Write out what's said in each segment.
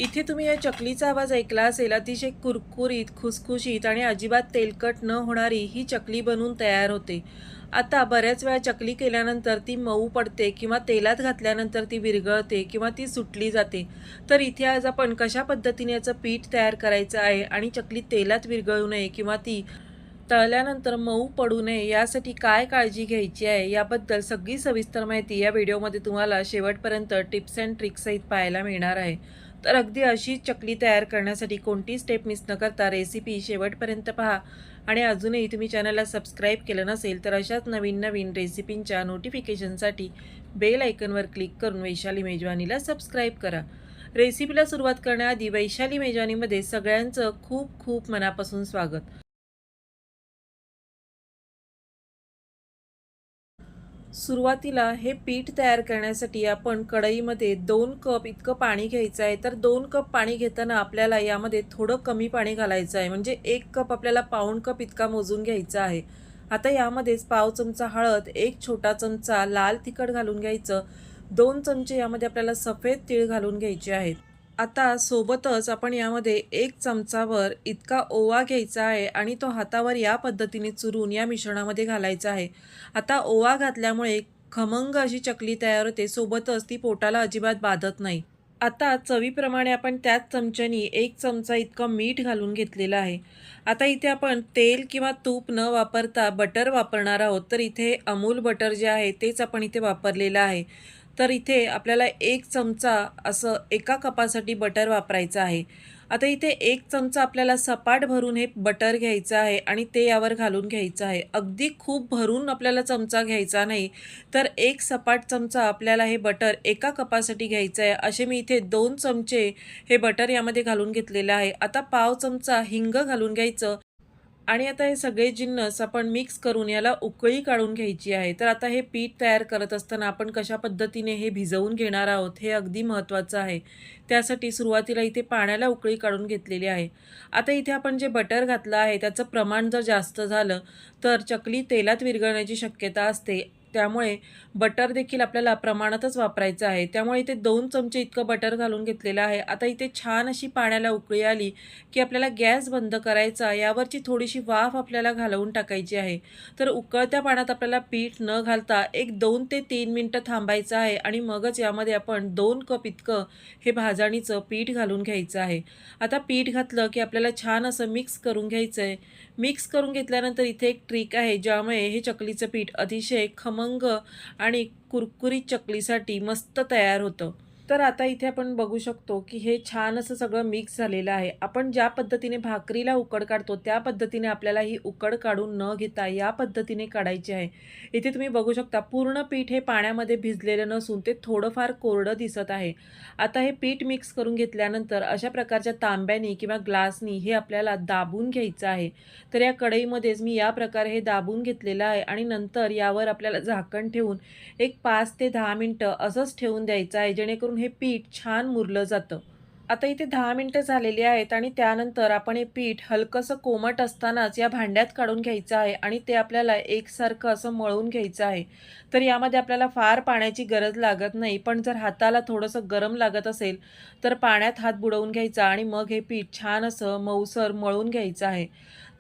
इथे तुम्ही या चकलीचा आवाज ऐकला असेल. अतिशय कुरकुरीत, खुसखुशीत आणि अजिबात तेलकट न होणारी ही चकली बनून तयार होते. आता बऱ्याच वेळा चकली केल्यानंतर ती मऊ पडते किंवा तेलात घातल्यानंतर ती विरघळते किंवा ती सुटली जाते. तर इथे आज आपण कशा पद्धतीने याचं पीठ तयार करायचं आहे आणि चकली तेलात विरघळू नये किंवा ती तळल्यानंतर मऊ पडू नये यासाठी काय काळजी घ्यायची आहे याबद्दल सगळी सविस्तर माहिती या व्हिडिओमध्ये तुम्हाला शेवटपर्यंत टिप्स अँड ट्रिक्ससहित पाहायला मिळणार आहे. तर अगदी अशी चकली तयार करण्यासाठी कोणती स्टेप मिस न करता रेसिपी शेवटपर्यंत पहा. आणि अजूनही तुम्ही चॅनलला सबस्क्राईब केलं नसेल तर अशाच नवीन नवीन रेसिपींच्या नोटिफिकेशनसाठी बेल आयकनवर क्लिक करून वैशाली मेजवानीला सबस्क्राईब करा. रेसिपीला सुरुवात करण्याआधी वैशाली मेजवानीमध्ये सगळ्यांचं खूप खूप मनापासून स्वागत. सुरुवातीला हे पीठ तयार करण्यासाठी आपण कढईमध्ये 2 कप इतकं पाणी घ्यायचं आहे. तर 2 कप पाणी घेताना आपल्याला यामध्ये थोडं कमी पाणी घालायचं आहे. म्हणजे 1 कप आपल्याला पाऊण कप इतका मोजून घ्यायचा आहे. आता यामध्येच पाव चमचा हळद, 1 छोटा चमचा लाल तिखट घालून घ्यायचं. 2 चमचे यामध्ये आपल्याला सफेद तीळ घालून घ्यायचे आहेत. आता सोबतच आपण यामध्ये 1 चमचाभर इतका ओवा घ्यायचा आहे आणि तो हातावर या पद्धतीने चुरून या मिश्रणामध्ये घालायचा आहे. आता ओवा घातल्यामुळे खमंग अशी चकली तयार होते, सोबतच ती पोटाला अजिबात बाधत नाही. आता चवीप्रमाणे आपण त्याच चमच्यानी 1 चमचा इतकं मीठ घालून घेतलेलं आहे. आता इथे आपण तेल किंवा तूप न वापरता बटर वापरणार आहोत. तर इथे अमूल बटर जे आहे तेच आपण इथे वापरलेलं आहे. तर इथे आपल्याला 1 चमचा असं एका कपासाठी बटर वापरायचं आहे. आता इथे 1 चमचा आपल्याला सपाट भरून हे बटर घ्यायचं आहे आणि ते यावर घालून घ्यायचं आहे. अगदी खूप भरून आपल्याला चमचा घ्यायचा नाही. तर 1 सपाट चमचा आपल्याला हे बटर एका कपासाठी घ्यायचं आहे. असे मी इथे 2 चमचे हे बटर यामध्ये घालून घेतलेलं आहे. आता पाव चमचा हिंग घालून घ्यायचं आणि आता हे सगळे जिन्नस आपण मिक्स करून याला उकळी काढून घ्यायची आहे. तर आता हे पीठ तयार करत असताना आपण कशा पद्धतीने हे भिजवून घेणार आहोत हे अगदी महत्त्वाचं आहे. त्यासाठी सुरुवातीला इथे पाण्याला उकळी काढून घेतलेली आहे. आता इथे आपण जे बटर घातलं आहे त्याचं प्रमाण जर जास्त झालं तर चकली तेलात विरघळण्याची शक्यता असते. त्यामुळे बटर देखील आपल्याला प्रमाणातच वापरायचं आहे. त्यामुळे इथे 2 चमचे इतकं बटर घालून घेतलेलं आहे. आता इथे छान अशी पाण्याला उकळी आली की आपल्याला गॅस बंद करायचा. यावरची थोडीशी वाफ आपल्याला घालवून टाकायची आहे. तर उकळत्या पाण्यात आपल्याला पीठ न घालता एक 2 ते 3 मिनिटं थांबायचं आहे आणि मगच यामध्ये आपण 2 कप इतकं हे भाजणीचं पीठ घालून घ्यायचं आहे. आता पीठ घातलं की आपल्याला छान असं मिक्स करून घ्यायचं आहे. मिक्स करून घेतल्यानंतर इथे एक ट्रिक आहे ज्यामुळे हे चकलीचं पीठ अतिशय खमंग आणि कुरकुरीत चकलीसाठी मस्त तयार होतं. तर आता इथे आपण बघू शकतो की हे छान असं सगळं मिक्स झालेलं आहे. आपण ज्या पद्धतीने भाकरीला उकड काढतो त्या पद्धतीने आपल्याला ही उकड काढून न घेता या पद्धतीने काढायची आहे. इथे तुम्ही बघू शकता पूर्ण पीठ हे पाण्यामध्ये भिजलेलं नसून ते थोडंफार कोरडं दिसत आहे. आता हे पीठ मिक्स करून घेतल्यानंतर अशा प्रकारच्या तांब्यानी किंवा ग्लासनी हे आपल्याला दाबून घ्यायचं आहे. तर या कढईमध्येच मी या प्रकारे हे दाबून घेतलेलं आहे आणि नंतर यावर आपल्याला झाकण ठेवून एक 5 ते 10 मिनिटं असंच ठेवून द्यायचं आहे, जेणेकरून हे पीठ छान मुरलं जातं. आता इथे 10 मिनिटं झालेली आहेत आणि त्यानंतर आपण हे पीठ हलकंसं कोमट असतानाच या भांड्यात काढून घ्यायचं आहे आणि ते आपल्याला एकसारखं असं मळून घ्यायचं आहे. तर यामध्ये आपल्याला फार पाण्याची गरज लागत नाही, पण जर हाताला थोडंसं गरम लागत असेल तर पाण्यात हात बुडवून घ्यायचा आणि मग हे पीठ छान असं मऊसर मळून घ्यायचं आहे.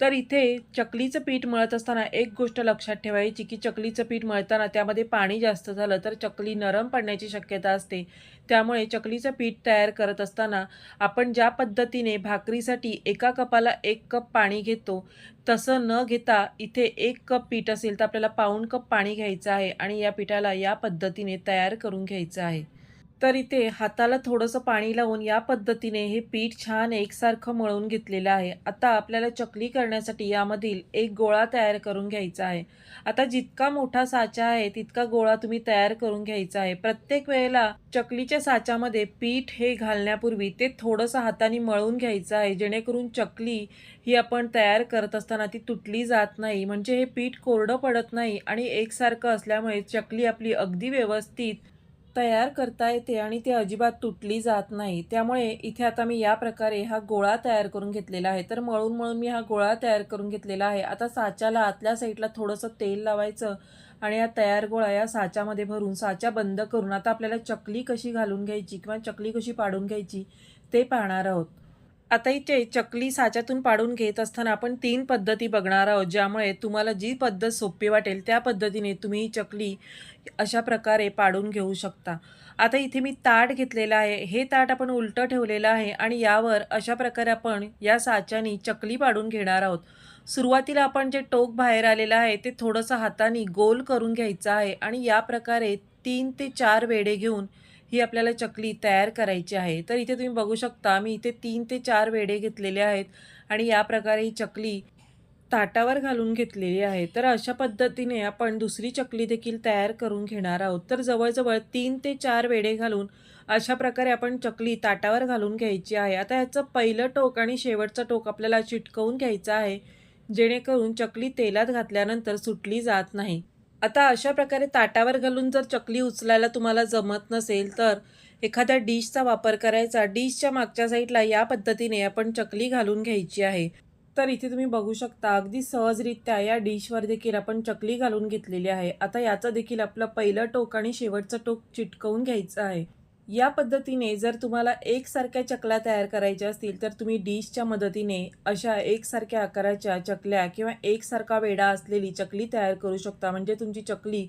तर इथे चकलीचं पीठ मळत असताना एक गोष्ट लक्षात ठेवायची की चकलीचं पीठ मळताना त्यामध्ये पाणी जास्त झालं तर चकली नरम पडण्याची शक्यता असते. त्यामुळे चकलीचं पीठ तयार करत असताना आपण ज्या पद्धतीने भाकरीसाठी एका कपाला 1 कप पाणी घेतो, तसं न घेता इथे 1 कप पीठ असेल तर आपल्याला पाऊण कप पाणी घ्यायचं आहे आणि या पिठाला या पद्धतीने तयार करून घ्यायचं आहे. तर इथे हाताला थोडंसं पाणी लावून या पद्धतीने हे पीठ छान एकसारखं मळून घेतलेलं आहे. आता आपल्याला चकली करण्यासाठी यामधील एक गोळा तयार करून घ्यायचा आहे. आता जितका मोठा साचा आहे तितका गोळा तुम्ही तयार करून घ्यायचा आहे. प्रत्येक वेळेला चकलीच्या साच्यामध्ये पीठ हे घालण्यापूर्वी ते थोडंसं हाताने मळून घ्यायचं आहे, जेणेकरून चकली ही आपण तयार करत असताना ती तुटली जात नाही. म्हणजे हे पीठ कोरडं पडत नाही आणि एकसारखं असल्यामुळे चकली आपली अगदी व्यवस्थित तयार करता येते आणि ती अजिबात तुटली जात नाही. त्यामुळे इथे आता मी या प्रकारे हा गोळा तयार करून घेतलेला आहे. तर मळून मी हा गोळा तयार करून घेतलेला आहे. आता साच्याला आतल्या साईडला थोडंसं तेल लावायचं आणि हा तयार गोळा या साच्यामध्ये भरून साचा बंद करून आता आपल्याला चकली कशी घालून घ्यायची किंवा चकली कशी पाडून घ्यायची ते पाहणार आहोत. आता इथे चकली साच्यातून पाडून घेत असताना आपण 3 पद्धती बघणार आहोत, ज्यामुळे तुम्हाला जी पद्धत सोपी वाटेल त्या पद्धतीने तुम्ही ही चकली अशा प्रकारे पाडून घेऊ शकता. आता इथे मी ताट घेतलेलं आहे. हे ताट आपण उलटं ठेवलेलं आहे आणि यावर अशा प्रकारे आपण या साच्यानी चकली पाडून घेणार आहोत. सुरुवातीला आपण जे टोक बाहेर आलेलं आहे ते थोडंसं हाताने गोल करून घ्यायचं आहे आणि या प्रकारे 3 ते 4 वेढे घेऊन ही आपल्याला चकली तयार करायची आहे. तर इथे तुम्ही बघू शकता मी इथे 3 ते 4 वेढे घेतलेले आहेत आणि या प्रकारे ही चकली ताटावर घालून घेतलेली आहे. तर अशा पद्धतीने आपण दुसरी चकली देखील तयार करून घेणार आहोत. तर जवळ-जवळ 3 ते 4 वेढे घालून अशा प्रकारे आपण चकली ताटावर घालून घ्यायची आहे. आता याचं पहिलं टोक आणि शेवटचं टोक आपल्याला चिटकवून घ्यायचं आहे, जेणेकरून चकली तेलात घातल्यानंतर सुटली जात नाही. आता अशा प्रकारे ताटावर घालून जर चकली उचलायला तुम्हाला जमत नसेल, तर एखाद्या डिशचा वापर करायचा. डिशच्या मागच्या साईडला या पद्धतीने आपण चकली घालून घ्यायची आहे. तर इथे तुम्ही बघू शकता अगदी सहजरित्या या डिशवर देखील आपण चकली घालून घेतलेली आहे. आता याचं देखील आपलं पहिलं टोक आणि शेवटचं टोक चिटकवून घ्यायचं आहे. या पद्धतीने जर तुम्हाला एकसारख्या चकल्या तयार करायच्या असतील, तर तुम्ही डिशच्या मदतीने अशा एकसारख्या आकाराच्या चकल्या किंवा एकसारखा वेढा असलेली चकली तयार करू शकता. म्हणजे तुमची चकली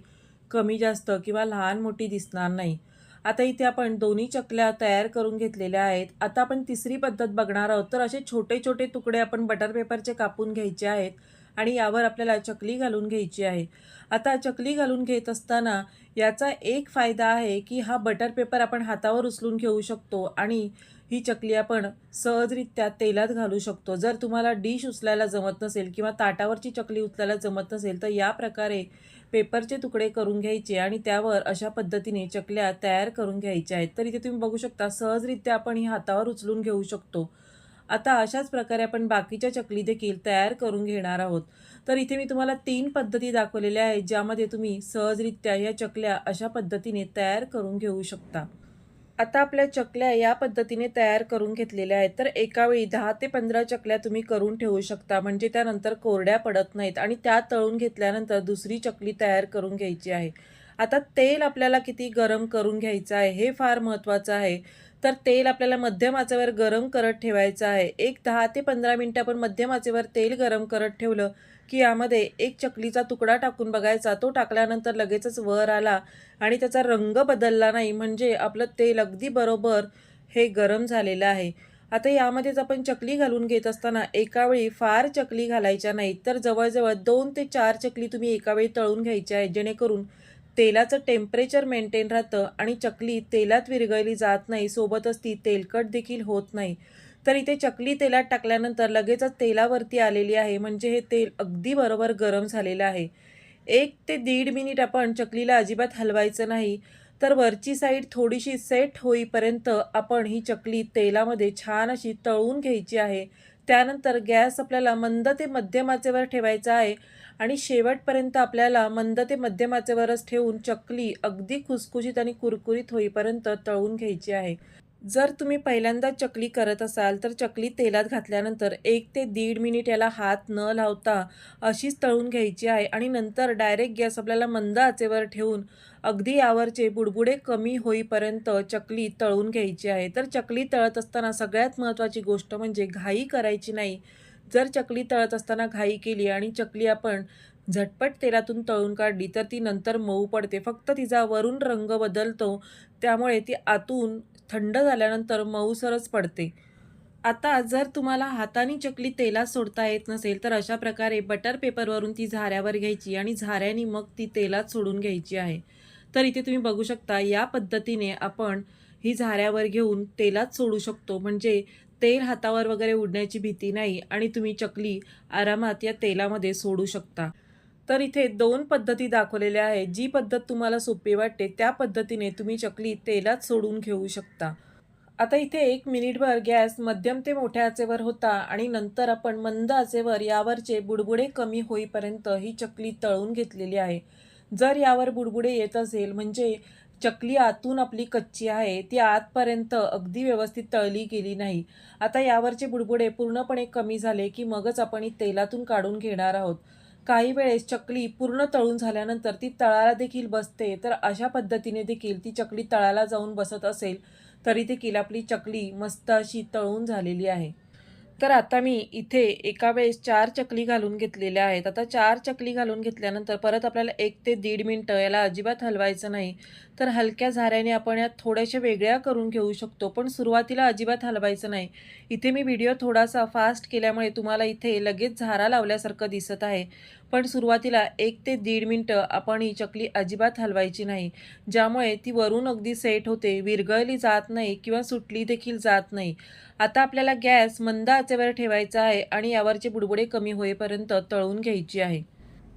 कमी जास्त किंवा लहान मोठी दिसणार नाही. आता इथे आपण दोन्ही चकल्या तयार करून घेतलेल्या आहेत. आता आपण तिसरी पद्धत बघणार आहोत. तर असे छोटे-छोटे तुकडे आपण बटर पेपरचे कापून घ्यायचे आहेत आणि यावर आपल्याला चकली घालून घ्यायची आहे. आता चकली घालून घेत असताना याचा एक फायदा आहे, की हा बटर पेपर आपण हातावर उचलून घेऊ शकतो आणि ही चकली आपण सहजरित्या तेलात घालू शकतो. जर तुम्हाला डिश उचलायला जमत नसेल किंवा ताटावरची चकली उचलायला जमत नसेल, तर या प्रकारे पेपरचे तुकडे करून घ्यायचे आणि त्यावर अशा पद्धतीने चकल्या तयार करून घ्यायच्या आहेत. तर इथे तुम्ही बघू शकता सहजरित्या आपण ही हातावर उचलून घेऊ शकतो. आता अशाच प्रकारे आपण बाकीच्या चकली देखील तयार करून घेणार आहोत. तर इथे मी तुम्हाला 3 पद्धती दाखवलेल्या आहेत, ज्यामध्ये तुम्ही सहजरित्या या चकल्या अशा पद्धतीने तयार करून घेऊ शकता. आता आपल्या चकल्या या पद्धतीने तयार करून घेतलेल्या आहेत. तर एका वेळी 10 ते 15 चकल्या तुम्ही करून ठेवू शकता. म्हणजे त्यानंतर कोरड्या पडत नाहीत आणि त्या तळून घेतल्यानंतर दुसरी चकली तयार करून घ्यायची आहे. आता तेल आपल्याला किती गरम करून घ्यायचं आहे हे फार महत्त्वाचं आहे. तर तेल आपल्याला मध्यम आचेवर गरम करत ठेवायचं आहे. एक 10 ते 15 मिनिटं आपण मध्यम आचेवर तेल गरम करत ठेवलं, की यामध्ये एक चकलीचा तुकडा टाकून बघायचा. तो टाकल्यानंतर लगेचच वर आला आणि त्याचा रंग बदलला नाही, म्हणजे आपलं तेल अगदी बरोबर हे गरम झालेलं आहे. आता यामध्येच आपण चकली घालून घेत असताना एका वेळी फार चकली घालायच्या नाहीत. तर जवळ-जवळ 2 ते 4 चकली तुम्ही एका वेळी तळून घ्यायच्या आहेत, जेणेकरून तेलाचं टेम्परेचर मेंटेन राहतं आणि चकली तेलात विरघळली जात नाही. सोबतच ती तेलकट देखील होत नाही. तर इथे चकली तेलात टाकल्यानंतर लगेचच तेलावरती आलेली आहे, म्हणजे हे तेल अगदी बरोबर गरम झालेलं आहे. 1 ते 1.5 मिनिट आपण चकलीला अजिबात हलवायचं नाही. तर वरची साईड थोडीशी सेट होईपर्यंत आपण ही चकली तेलामध्ये छान अशी तळून घ्यायची आहे. त्यानंतर गॅस आपल्याला मंद ते मध्यम आचेवर ठेवायचा आहे आणि शेवटपर्यंत आपल्याला मंद ते मध्यम आचेवरच ठेवून चकली अगदी खुसखुशीत आणि कुरकुरीत होईपर्यंत तळून घ्यायची आहे. जर तुम्ही पहिल्यांदा चकली करत असाल, तर चकली तेलात घातल्यानंतर 1 ते 1.5 मिनिट याला हात न लावता अशीच तळून घ्यायची आहे आणि नंतर डायरेक्ट गॅस आपल्याला मंद आचेवर ठेवून अगदी यावरचे बुडबुडे कमी होईपर्यंत चकली तळून घ्यायची आहे. तर चकली तळत असताना सगळ्यात महत्त्वाची गोष्ट म्हणजे घाई करायची नाही. जर चकली तळत असताना घाई केली आणि चकली आपण झटपट तेलातून तळून काढली, तर ती नंतर मऊ पडते. फक्त तिचा वरून रंग बदलतो, त्यामुळे ती आतून थंड झाल्यानंतर मऊसरच पडते. आता जर तुम्हाला हाताने चकली तेलात सोडता येत नसेल, तर अशा प्रकारे बटर पेपरवरून ती झाऱ्यावर घ्यायची आणि झाऱ्याने मग ती तेलात सोडून घ्यायची आहे. तर इथे तुम्ही बघू शकता या पद्धतीने आपण ही झाऱ्यावर घेऊन तेलात सोडू शकतो. म्हणजे तेल हातावर वगैरे उडण्याची भीती नाही आणि तुम्ही चकली आरामात या तेलामध्ये सोडू शकता. तर इथे 2 पद्धती दाखवलेल्या आहेत. जी पद्धत तुम्हाला सोपी वाटते त्या पद्धतीने तुम्ही चकली तेलात सोडून घेऊ शकता. आता इथे 1 मिनिटभर गॅस मध्यम ते मोठ्या आचेवर होता आणि नंतर आपण मंद आचेवर यावरचे बुडबुडे कमी होईपर्यंत ही चकली तळून घेतलेली आहे. जर यावर बुडबुडे येत असेल, म्हणजे चकली आतून आपली कच्ची आहे, ती आतपर्यंत अगदी व्यवस्थित तळली गेली नाही. आता यावरचे बुडबुडे पूर्णपणे कमी झाले, की मगच आपण ही तेलातून काढून घेणार आहोत. काही वेळेस चकली पूर्ण तळून झाल्यानंतर ती तळाला देखील बसते. तर अशा पद्धतीने देखील ती चकली तळाला जाऊन बसत असेल, तरी देखील आपली चकली मस्त अशी तळून झालेली आहे। तर आता मी इथे एका वेळेस 4 चकली घालून घेतलेल्या आहेत। आता 4 चकली घालून घेतल्यानंतर परत आपल्याला 1 ते 1.5 मिनिटं याला अजिबात हलवायचं नाही। तर हलक्या झाऱ्याने आपण यात थोड्याशा वेगळ्या करून घेऊ शकतो, पण सुरुवातीला अजिबात हलवायचं नाही। इथे मी व्हिडिओ थोडासा फास्ट केल्यामुळे तुम्हाला इथे लगेच झारा लावल्यासारखं दिसत आहे, पण सुरुवातीला 1 ते 1.5 मिनिटं आपण ही चकली अजिबात हलवायची नाही, ज्यामुळे ती वरून अगदी सेट होते, विरघळली जात नाही किंवा सुटली देखील जात नाही। आता आपल्याला गॅस मंद आचेवर ठेवायचा आहे आणि यावरचे बुडबुडे कमी होईपर्यंत तळून घ्यायची आहे।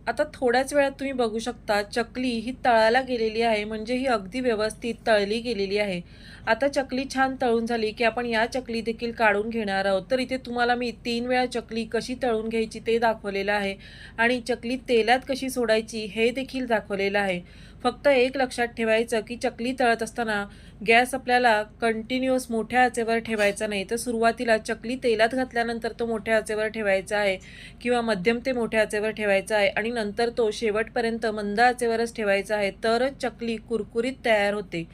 आता थोड्याच वेळात तुम्ही बघू शकता चकली ही तळायला गेलेली आहे, म्हणजे ही अगदी व्यवस्थित तळली गेलेली आहे। आता चकली छान तळून झाली की आपण या चकली देखील काढून घेणार आहोत। तर इथे तुम्हाला मी 3 वेळा चकली कशी तळून घ्यायची ते दाखवलेलं आहे आणि चकली तेलात कशी सोडायची हे देखील दाखवलेलं आहे। फक्त एक लक्षात ठेवायचं की चकली तळत असताना गॅस आपल्याला कंटिन्युअस मोठ्या आचेवर ठेवायचा नाही। तर सुरुवातीला चकली तेलात घातल्यानंतर तो मोठ्या आचेवर ठेवायचा आहे किंवा मध्यम ते मोठ्या आचेवर ठेवायचा आहे आणि नंतर तो शेवटपर्यंत मंद आचेवरच ठेवायचा आहे, तरच चकली कुरकुरीत तयार होते।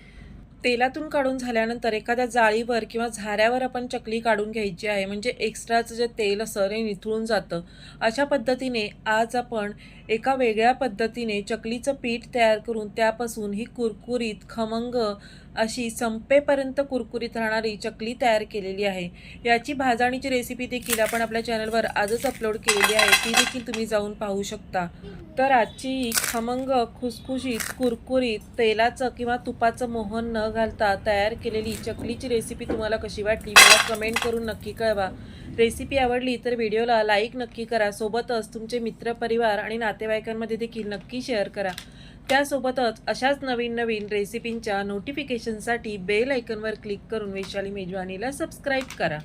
तेलातून काढून झाल्यानंतर एखाद्या जाळीवर किंवा झाऱ्यावर आपण चकली काढून घ्यायची आहे, म्हणजे एक्स्ट्राचं जे तेल असतं ते निथळून जातं। अशा पद्धतीने आज आपण एका वेगळ्या पद्धतीने चकलीचं पीठ तयार करून त्यापासून ही कुरकुरीत खमंग अशी संपेपर्यंत कुरकुरीत राहणारी चकली तयार केलेली आहे। याची भाजणीची रेसिपी देखील आपण आपल्या चॅनलवर आजच अपलोड केलेली आहे, ती देखील तुम्ही जाऊन पाहू शकता। तर आजची खमंग खुसखुशीत कुरकुरीत तेलाचं किंवा तुपाचं मोहन न घालता तयार केलेली चकलीची रेसिपी तुम्हाला कशी वाटली मला कमेंट करून नक्की कळवा। रेसिपी आवडली तर व्हिडिओला लाईक नक्की करा, सोबतच तुमचे मित्रपरिवार आणि नातेवाईकांमध्ये देखील नक्की शेअर करा। त्यासोबतच अशाच नवीन नवीन रेसिपींच्या नोटिफिकेशनसाठी बेल आयकॉनवर क्लिक करून वैशाली मेजवानीला सबस्क्राईब करा।